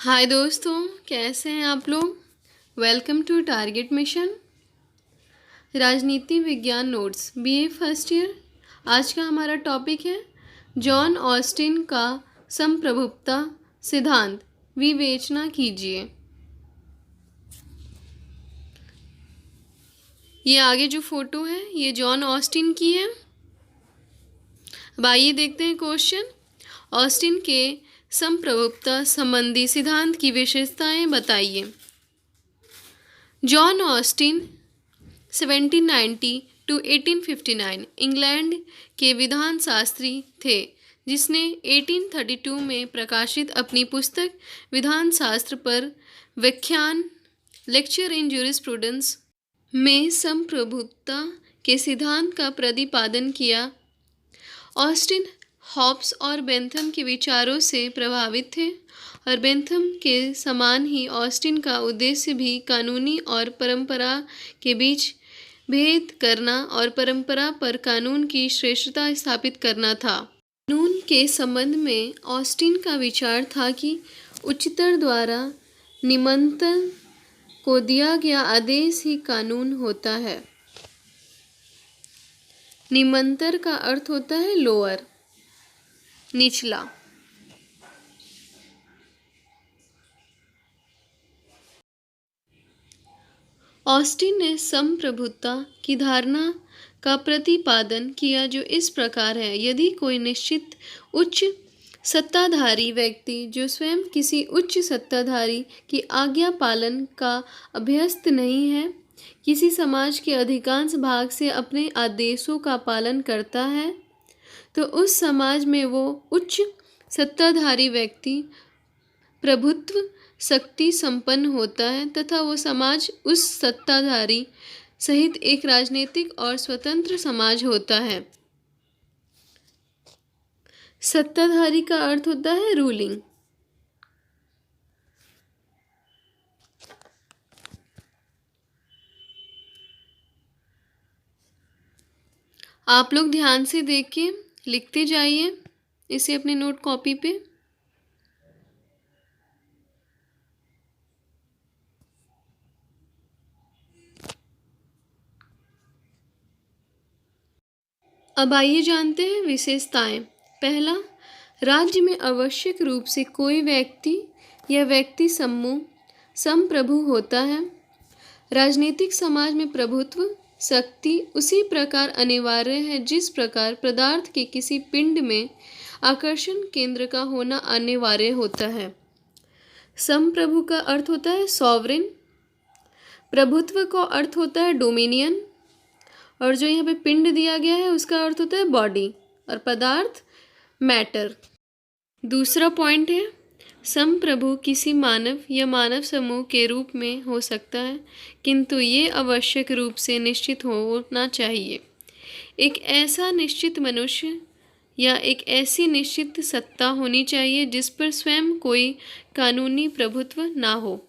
हाय दोस्तों, कैसे हैं आप लोग। वेलकम टू टारगेट मिशन राजनीति विज्ञान नोट्स बीए फर्स्ट ईयर। आज का हमारा टॉपिक है जॉन ऑस्टिन का संप्रभुता सिद्धांत विवेचना कीजिए। ये आगे जो फोटो है ये जॉन ऑस्टिन की है। अब आइए देखते हैं क्वेश्चन। ऑस्टिन के संप्रभुता संबंधी सिद्धांत की विशेषताएं बताइए। जॉन ऑस्टिन 1790 टू 1859 इंग्लैंड के विधान शास्त्री थे, जिसने 1832 में प्रकाशित अपनी पुस्तक विधान शास्त्र पर व्याख्यान लेक्चर इन जूरिस्प्रूडेंस में संप्रभुता के सिद्धांत का प्रतिपादन किया। ऑस्टिन हॉब्स और बेंथम के विचारों से प्रभावित थे और बेंथम के समान ही ऑस्टिन का उद्देश्य भी कानूनी और परंपरा के बीच भेद करना और परंपरा पर कानून की श्रेष्ठता स्थापित करना था। कानून के संबंध में ऑस्टिन का विचार था कि उच्चतर द्वारा निम्नतर को दिया गया आदेश ही कानून होता है। निम्नतर का अर्थ होता है लोअर, निचला। ऑस्टिन ने संप्रभुता की धारणा का प्रतिपादन किया, जो इस प्रकार है। यदि कोई निश्चित उच्च सत्ताधारी व्यक्ति जो स्वयं किसी उच्च सत्ताधारी की आज्ञा पालन का अभ्यस्त नहीं है, किसी समाज के अधिकांश भाग से अपने आदेशों का पालन करता है, तो उस समाज में वो उच्च सत्ताधारी व्यक्ति प्रभुत्व शक्ति संपन्न होता है तथा वो समाज उस सत्ताधारी सहित एक राजनीतिक और स्वतंत्र समाज होता है। सत्ताधारी का अर्थ होता है रूलिंग। आप लोग ध्यान से देख के लिखते जाइए इसे अपने नोट कॉपी पे। अब आइए जानते हैं विशेषताएं। पहला, राज्य में आवश्यक रूप से कोई व्यक्ति या व्यक्ति समूह संप्रभु होता है। राजनीतिक समाज में प्रभुत्व शक्ति उसी प्रकार अनिवार्य है जिस प्रकार पदार्थ के किसी पिंड में आकर्षण केंद्र का होना अनिवार्य होता है। संप्रभु का अर्थ होता है सॉवरेन। प्रभुत्व का अर्थ होता है डोमिनियन, और जो यहाँ पे पिंड दिया गया है उसका अर्थ होता है बॉडी, और पदार्थ मैटर। दूसरा पॉइंट है, संप्रभु किसी मानव या मानव समूह के रूप में हो सकता है, किंतु ये आवश्यक रूप से निश्चित होना चाहिए। एक ऐसा निश्चित मनुष्य या एक ऐसी निश्चित सत्ता होनी चाहिए जिस पर स्वयं कोई कानूनी प्रभुत्व ना हो।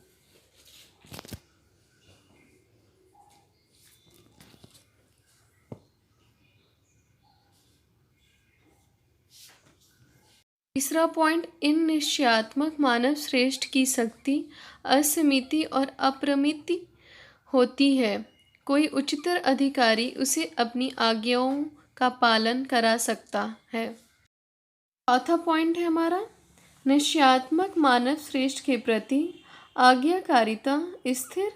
तीसरा पॉइंट, इन निश्चयात्मक मानव श्रेष्ठ की शक्ति असीमित और अपरिमित होती है। कोई उच्चतर अधिकारी उसे अपनी आज्ञाओं का पालन करा सकता है। चौथा पॉइंट है हमारा, निश्चयात्मक मानव श्रेष्ठ के प्रति आज्ञाकारिता स्थिर,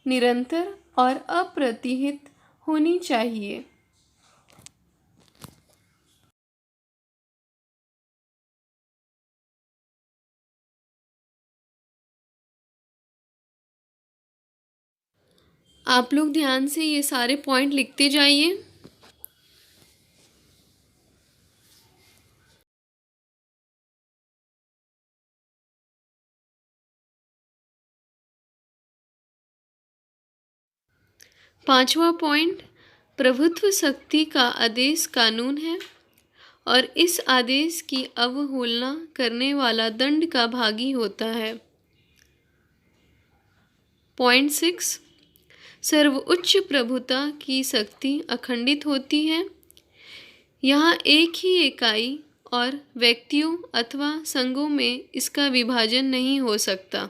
निरंतर और अप्रतिहित होनी चाहिए। आप लोग ध्यान से ये सारे पॉइंट लिखते जाइए। पांचवा पॉइंट, प्रभुत्व शक्ति का आदेश कानून है और इस आदेश की अवहेलना करने वाला दंड का भागी होता है। पॉइंट 6, सर्वोच्च प्रभुता की शक्ति अखंडित होती है। यहाँ एक ही इकाई और व्यक्तियों अथवा संघों में इसका विभाजन नहीं हो सकता।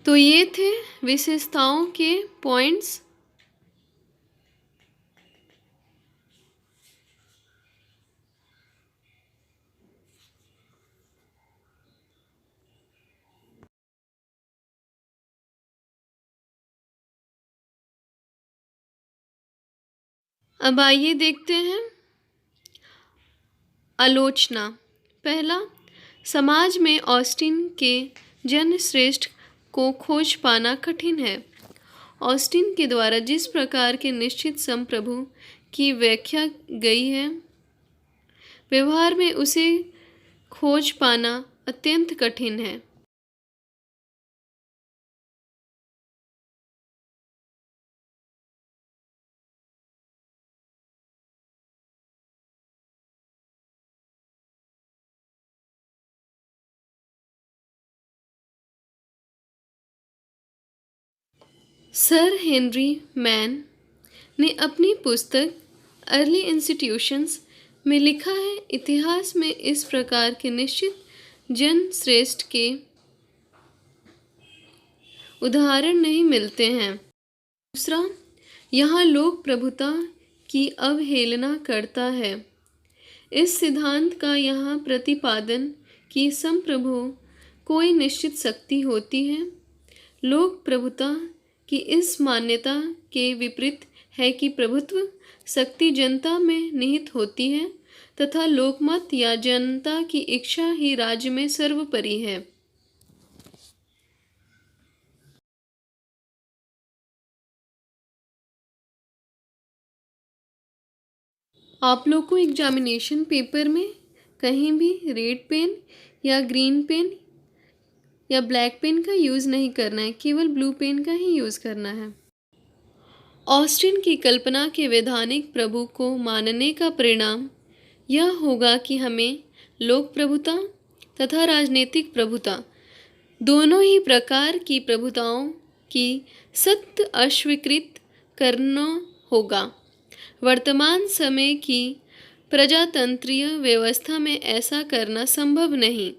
तो ये थे विशेषताओं के पॉइंट्स। अब आइए देखते हैं आलोचना। पहला, समाज में ऑस्टिन के जनश्रेष्ठ को खोज पाना कठिन है। ऑस्टिन के द्वारा जिस प्रकार के निश्चित संप्रभु की व्याख्या गई है, व्यवहार में उसे खोज पाना अत्यंत कठिन है। सर हेनरी मैन ने अपनी पुस्तक अर्ली इंस्टीट्यूशंस में लिखा है, इतिहास में इस प्रकार के निश्चित जन श्रेष्ठ के उदाहरण नहीं मिलते हैं। दूसरा, यहाँ लोक प्रभुता की अवहेलना करता है। इस सिद्धांत का यहाँ प्रतिपादन कि संप्रभु कोई निश्चित शक्ति होती है, लोक प्रभुता की इस मान्यता के विपरीत है कि प्रभुत्व शक्ति जनता में निहित होती है तथा लोकमत या जनता की इच्छा ही राज्य में सर्वोपरि है। आप लोग को एग्जामिनेशन पेपर में कहीं भी रेड पेन या ग्रीन पेन या ब्लैक पेन का यूज़ नहीं करना है, केवल ब्लू पेन का ही यूज़ करना है। ऑस्टिन की कल्पना के वैधानिक प्रभु को मानने का परिणाम यह होगा कि हमें लोक प्रभुता तथा राजनीतिक प्रभुता दोनों ही प्रकार की प्रभुताओं की सत्य अस्वीकृत करना होगा। वर्तमान समय की प्रजातंत्रीय व्यवस्था में ऐसा करना संभव नहीं।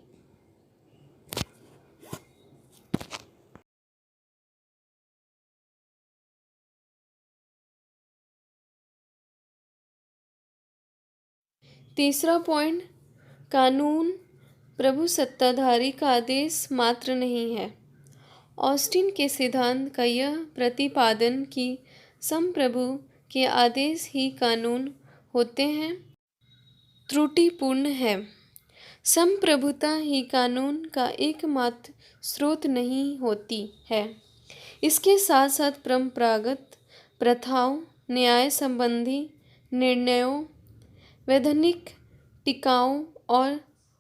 तीसरा पॉइंट, कानून प्रभु सत्ताधारी का आदेश मात्र नहीं है। ऑस्टिन के सिद्धांत का यह प्रतिपादन कि संप्रभु के आदेश ही कानून होते हैं, त्रुटिपूर्ण है। संप्रभुता ही कानून का एकमात्र स्रोत नहीं होती है। इसके साथ साथ परंपरागत प्रथाओं, न्याय संबंधी निर्णयों, वैधानिक टीकाओं और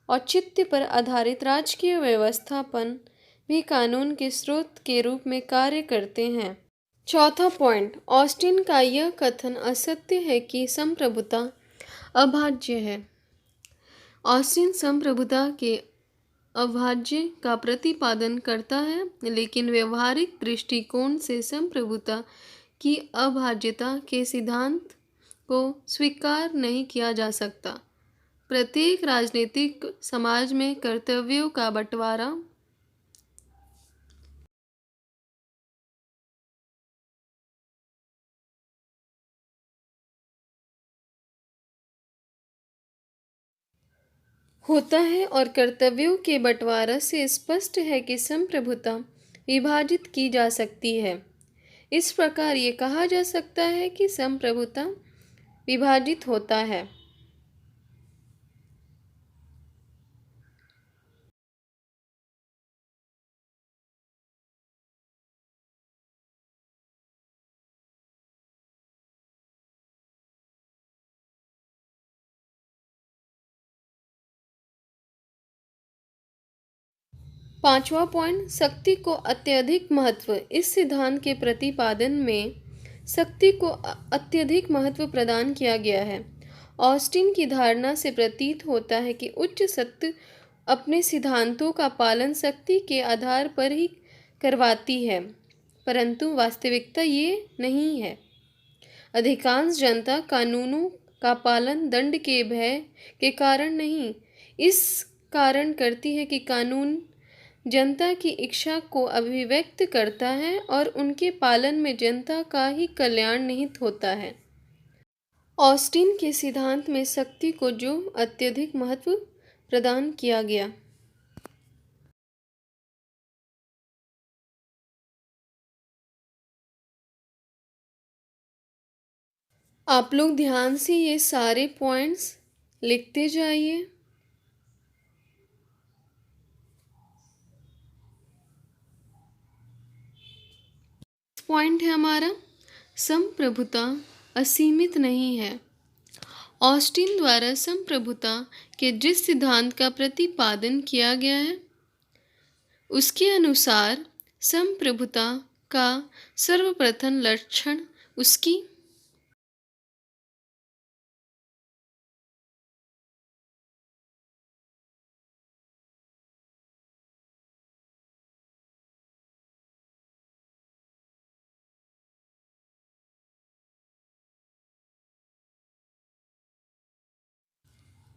औचित्य पर आधारित राजकीय व्यवस्थापन भी कानून के स्रोत के रूप में कार्य करते हैं। चौथा पॉइंट, ऑस्टिन का यह कथन असत्य है कि संप्रभुता अभाज्य है। ऑस्टिन संप्रभुता के अभाज्य का प्रतिपादन करता है, लेकिन व्यवहारिक दृष्टिकोण से संप्रभुता की अभाज्यता के सिद्धांत को स्वीकार नहीं किया जा सकता। प्रत्येक राजनीतिक समाज में कर्तव्यों का बंटवारा होता है और कर्तव्यों के बंटवारा से स्पष्ट है कि संप्रभुता विभाजित की जा सकती है। इस प्रकार ये कहा जा सकता है कि संप्रभुता विभाजित होता है। 5वां पॉइंट, शक्ति को अत्यधिक महत्व। इस सिद्धांत के प्रतिपादन में शक्ति को अत्यधिक महत्व प्रदान किया गया है। ऑस्टिन की धारणा से प्रतीत होता है कि उच्च सत्य अपने सिद्धांतों का पालन शक्ति के आधार पर ही करवाती है, परंतु वास्तविकता ये नहीं है। अधिकांश जनता कानूनों का पालन दंड के भय के कारण नहीं, इस कारण करती है कि कानून जनता की इच्छा को अभिव्यक्त करता है और उनके पालन में जनता का ही कल्याण निहित होता है। ऑस्टिन के सिद्धांत में शक्ति को जो अत्यधिक महत्व प्रदान किया गया। आप लोग ध्यान से ये सारे पॉइंट्स लिखते जाइए। पॉइंट है हमारा, संप्रभुता असीमित नहीं है। ऑस्टिन द्वारा संप्रभुता के जिस सिद्धांत का प्रतिपादन किया गया है उसके अनुसार संप्रभुता का सर्वप्रथम लक्षण उसकी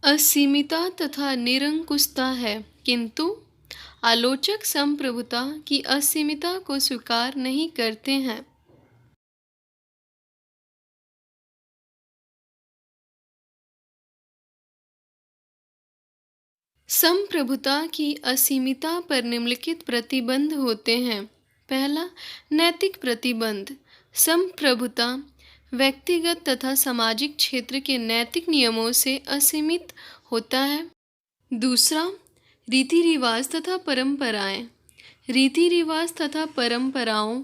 असीमिता तथा निरंकुशता है, किंतु आलोचक संप्रभुता की असीमिता को स्वीकार नहीं करते हैं। संप्रभुता की असीमिता पर निम्नलिखित प्रतिबंध होते हैं। पहला, नैतिक प्रतिबंध। संप्रभुता व्यक्तिगत तथा सामाजिक क्षेत्र के नैतिक नियमों से असीमित होता है। दूसरा, रीति रिवाज तथा परंपराएं। रीति रिवाज तथा परंपराओं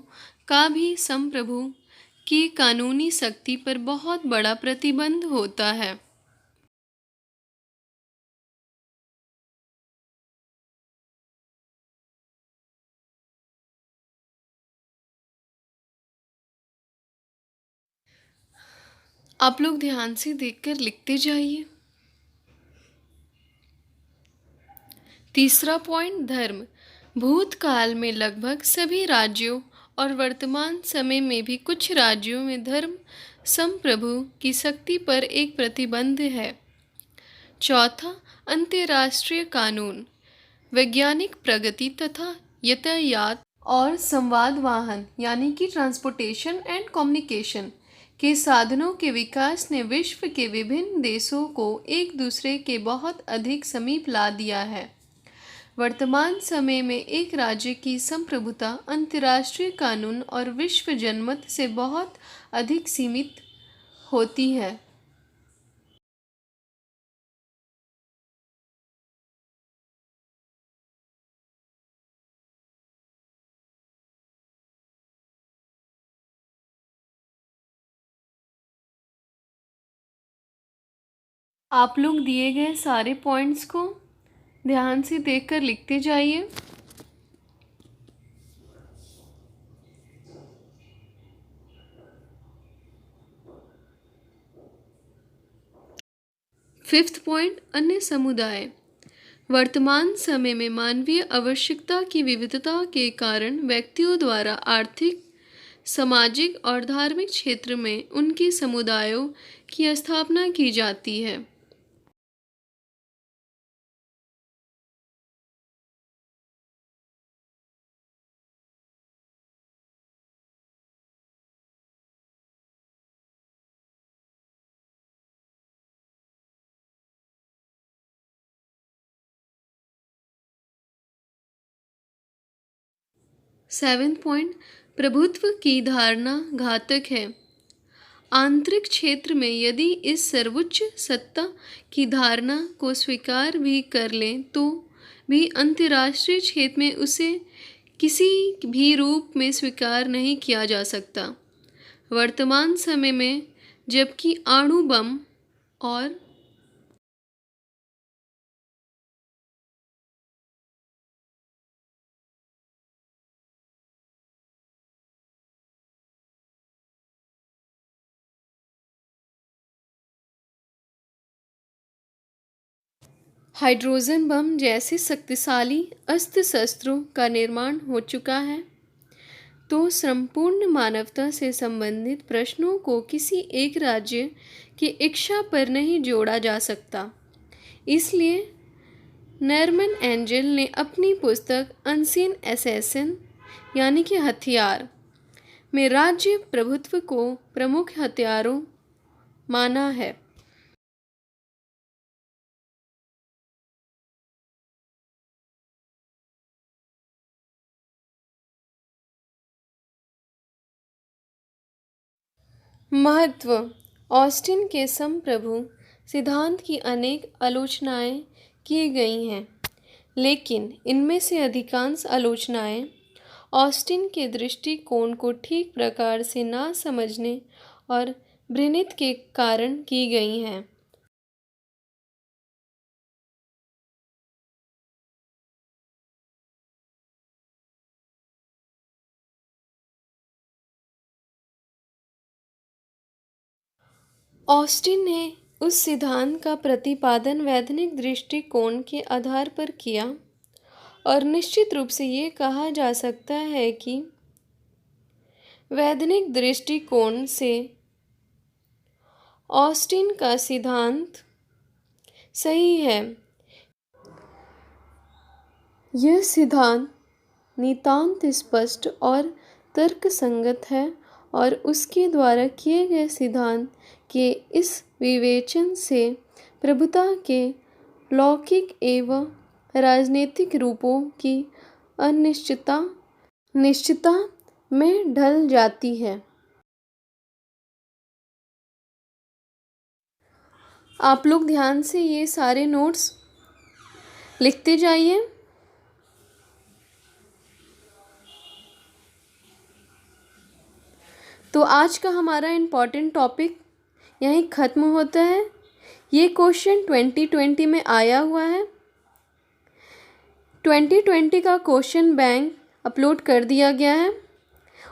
का भी संप्रभु की कानूनी शक्ति पर बहुत बड़ा प्रतिबंध होता है। आप लोग ध्यान से देखकर लिखते जाइए। तीसरा पॉइंट, धर्म। भूतकाल में लगभग सभी राज्यों और वर्तमान समय में भी कुछ राज्यों में धर्म संप्रभु की शक्ति पर एक प्रतिबंध है। चौथा, अंतर्राष्ट्रीय कानून। वैज्ञानिक प्रगति तथा यातायात और संवाद वाहन यानी कि ट्रांसपोर्टेशन एंड कम्युनिकेशन के साधनों के विकास ने विश्व के विभिन्न देशों को एक दूसरे के बहुत अधिक समीप ला दिया है। वर्तमान समय में एक राज्य की संप्रभुता अंतर्राष्ट्रीय कानून और विश्व जनमत से बहुत अधिक सीमित होती है। आप लोग दिए गए सारे पॉइंट्स को ध्यान से देखकर लिखते जाइए। फिफ्थ पॉइंट, अन्य समुदाय। वर्तमान समय में मानवीय आवश्यकता की विविधता के कारण व्यक्तियों द्वारा आर्थिक, सामाजिक और धार्मिक क्षेत्र में उनके समुदायों की स्थापना की जाती है। सेवेंथ पॉइंट, प्रभुत्व की धारणा घातक है। आंतरिक क्षेत्र में यदि इस सर्वोच्च सत्ता की धारणा को स्वीकार भी कर लें तो भी अंतर्राष्ट्रीय क्षेत्र में उसे किसी भी रूप में स्वीकार नहीं किया जा सकता। वर्तमान समय में जबकि अणु बम और हाइड्रोजन बम जैसे शक्तिशाली अस्त्र शस्त्रों का निर्माण हो चुका है, तो संपूर्ण मानवता से संबंधित प्रश्नों को किसी एक राज्य की इच्छा पर नहीं जोड़ा जा सकता। इसलिए नॉर्मन एंजल ने अपनी पुस्तक अनसीन असैसिन यानी कि हथियार में राज्य प्रभुत्व को प्रमुख हथियारों माना है। महत्व। ऑस्टिन के संप्रभु सिद्धांत की अनेक आलोचनाएं की गई हैं, लेकिन इनमें से अधिकांश आलोचनाएं ऑस्टिन के दृष्टिकोण को ठीक प्रकार से ना समझने और भ्रमित के कारण की गई हैं। ऑस्टिन ने उस सिद्धांत का प्रतिपादन वैज्ञानिक दृष्टिकोण के आधार पर किया और निश्चित रूप से ये कहा जा सकता है कि वैज्ञानिक दृष्टिकोण से ऑस्टिन का सिद्धांत सही है। यह सिद्धांत नितांत स्पष्ट और तर्कसंगत है और उसके द्वारा किए गए सिद्धांत के इस विवेचन से प्रभुता के लौकिक एवं राजनीतिक रूपों की निश्चितता में ढल जाती है। आप लोग ध्यान से ये सारे नोट्स लिखते जाइए। तो आज का हमारा इम्पॉर्टेंट टॉपिक यहीं ख़त्म होता है। ये क्वेश्चन 2020 में आया हुआ है। 2020 का क्वेश्चन बैंक अपलोड कर दिया गया है,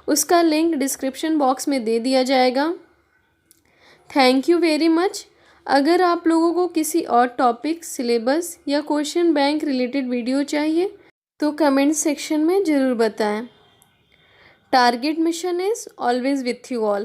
उसका लिंक डिस्क्रिप्शन बॉक्स में दे दिया जाएगा। Thank you very much. अगर आप लोगों को किसी और टॉपिक, सिलेबस या क्वेश्चन बैंक रिलेटेड वीडियो चाहिए तो कमेंट सेक्शन में ज़रूर बताएं। Target mission is always with you all.